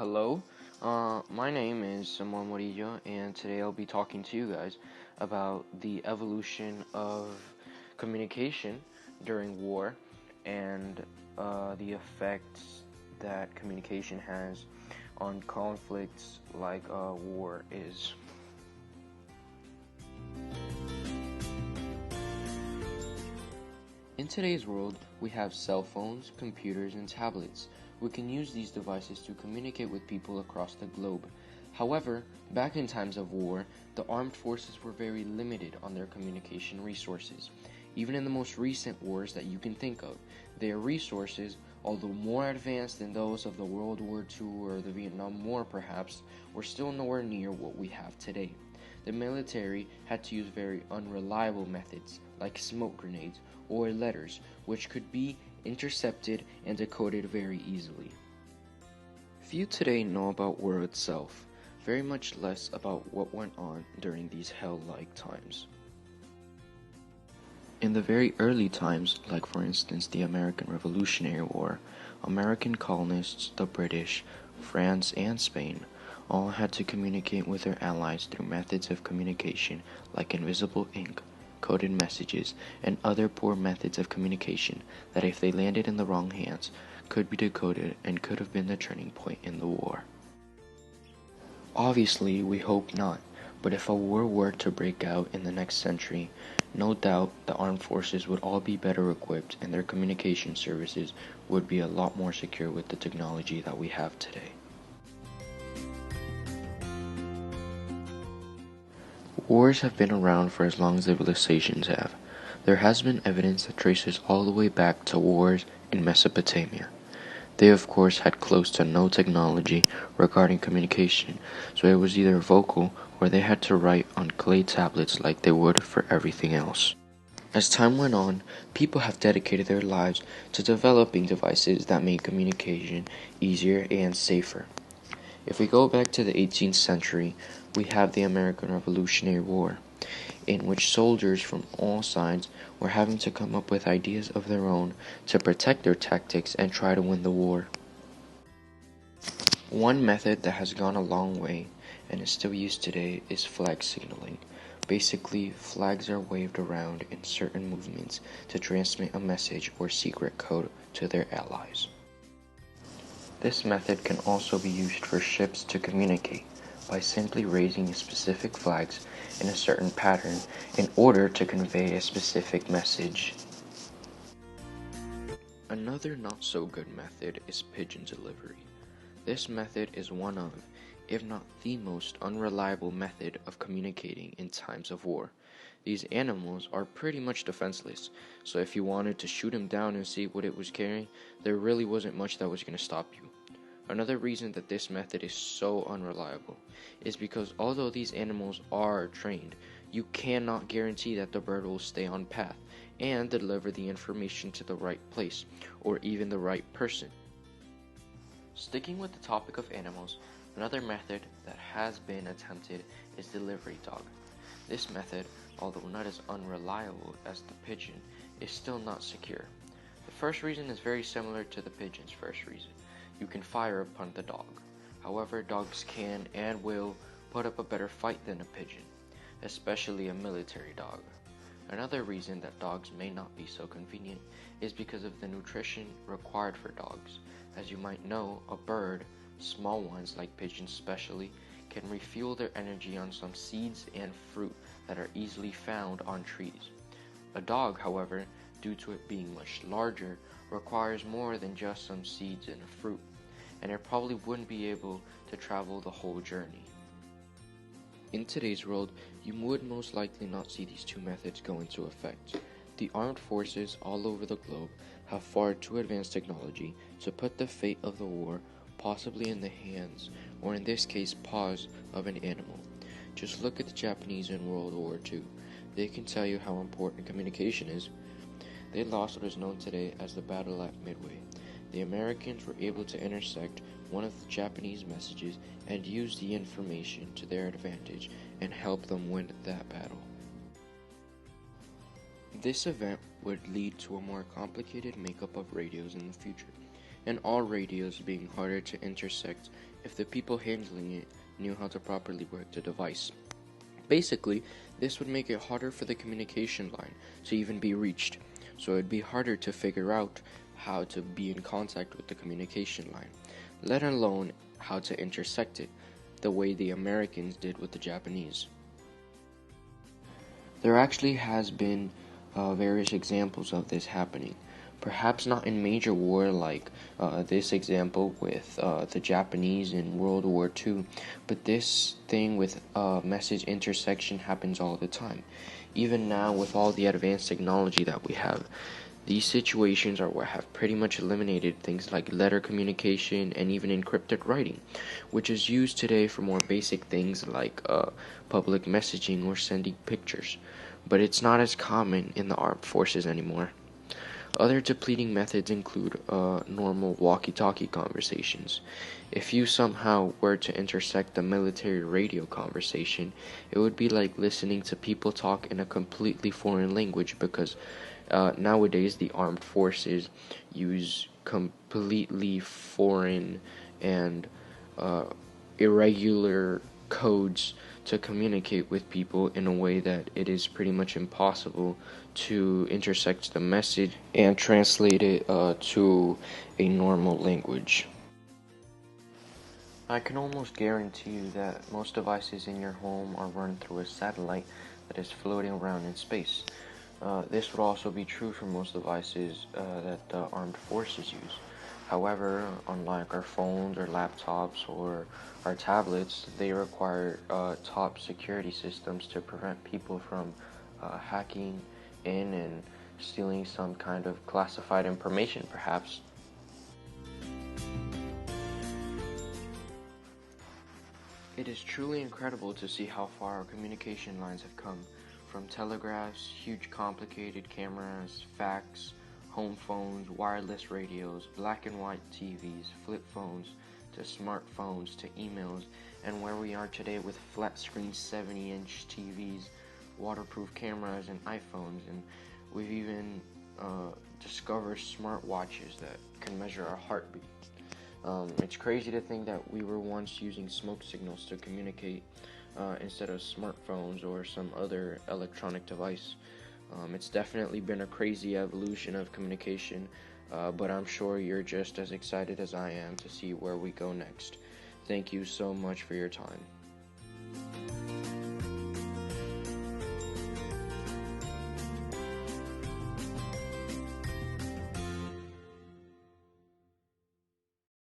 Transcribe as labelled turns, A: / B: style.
A: Hello, my name is Samuel Murillo, and today I'll be talking to you guys about the evolution of communication during war and the effects that communication has on conflicts like war is. In today's world, we have cell phones, computers, and tablets. We can use these devices to communicate with people across the globe. However, back in times of war, the armed forces were very limited on their communication resources. Even in the most recent wars that you can think of, their resources, although more advanced than those of the World War II or the Vietnam War perhaps, were still nowhere near what we have today. The military had to use very unreliable methods like smoke grenades or letters, which could be intercepted and decoded very easily. Few today know about war itself, very much less about what went on during these hell-like times. In the very early times, like for instance the American Revolutionary War, American colonists, the British, France, and Spain all had to communicate with their allies through methods of communication like invisible ink, coded messages, and other poor methods of communication that, if they landed in the wrong hands, could be decoded and could have been the turning point in the war. Obviously, we hope not, but if a war were to break out in the next century, no doubt the armed forces would all be better equipped and their communication services would be a lot more secure with the technology that we have today. Wars have been around for as long as civilizations have. There has been evidence that traces all the way back to wars in Mesopotamia. They of course had close to no technology regarding communication, so it was either vocal or they had to write on clay tablets like they would for everything else. As time went on, people have dedicated their lives to developing devices that make communication easier and safer. If we go back to the 18th century, we have the American Revolutionary War, in which soldiers from all sides were having to come up with ideas of their own to protect their tactics and try to win the war. One method that has gone a long way and is still used today is flag signaling. Basically, flags are waved around in certain movements to transmit a message or secret code to their allies. This method can also be used for ships to communicate by simply raising specific flags in a certain pattern in order to convey a specific message. Another not so good method is pigeon delivery. This method is one of, if not the most unreliable method of communicating in times of war. These animals are pretty much defenseless, so if you wanted to shoot them down and see what it was carrying, there really wasn't much that was going to stop you. Another reason that this method is so unreliable is because although these animals are trained, you cannot guarantee that the bird will stay on path and deliver the information to the right place or even the right person. Sticking with the topic of animals, another method that has been attempted is delivery dog. This method, although not as unreliable as the pigeon, is still not secure. The first reason is very similar to the pigeon's first reason. You can fire upon the dog. However, dogs can and will put up a better fight than a pigeon, especially a military dog. Another reason that dogs may not be so convenient is because of the nutrition required for dogs. As you might know, a bird, small ones like pigeons especially, can refuel their energy on some seeds and fruit that are easily found on trees. A dog, however, due to it being much larger, requires more than just some seeds and a fruit, and it probably wouldn't be able to travel the whole journey. In today's world, you would most likely not see these two methods go into effect. The armed forces all over the globe have far too advanced technology to put the fate of the war possibly in the hands, or in this case paws, of an animal. Just look at the Japanese in World War II. They can tell you how important communication is. They lost what is known today as the Battle at Midway. The Americans were able to intersect one of the Japanese messages and use the information to their advantage and help them win that battle. This event would lead to a more complicated makeup of radios in the future, and all radios being harder to intersect if the people handling it knew how to properly work the device. Basically, this would make it harder for the communication line to even be reached, so it'd be harder to figure out how to be in contact with the communication line, let alone how to intersect it, the way the Americans did with the Japanese. There actually has been various examples of this happening. Perhaps not in major war like this example with the Japanese in World War II, but this thing with message intersection happens all the time. Even now, with all the advanced technology that we have, these situations are what have pretty much eliminated things like letter communication and even encrypted writing, which is used today for more basic things like public messaging or sending pictures, but it's not as common in the armed forces anymore. Other depleting methods include normal walkie-talkie conversations. If you somehow were to intersect the military radio conversation, it would be like listening to people talk in a completely foreign language because nowadays the armed forces use completely foreign and irregular codes to communicate with people in a way that it is pretty much impossible to intersect the message and translate it to a normal language. I can almost guarantee you that most devices in your home are run through a satellite that is floating around in space. This would also be true for most devices that the armed forces use. However, unlike our phones or laptops or our tablets, they require top security systems to prevent people from hacking in and stealing some kind of classified information, perhaps. It is truly incredible to see how far our communication lines have come, from telegraphs, huge complicated cameras, fax, home phones, wireless radios, black and white TVs, flip phones, to smartphones, to emails, and where we are today with flat screen 70-inch TVs, waterproof cameras, and iPhones, and we've even discovered smartwatches that can measure our heartbeat. It's crazy to think that we were once using smoke signals to communicate instead of smartphones or some other electronic device. It's definitely been a crazy evolution of communication, but I'm sure you're just as excited as I am to see where we go next. Thank you so much for your time.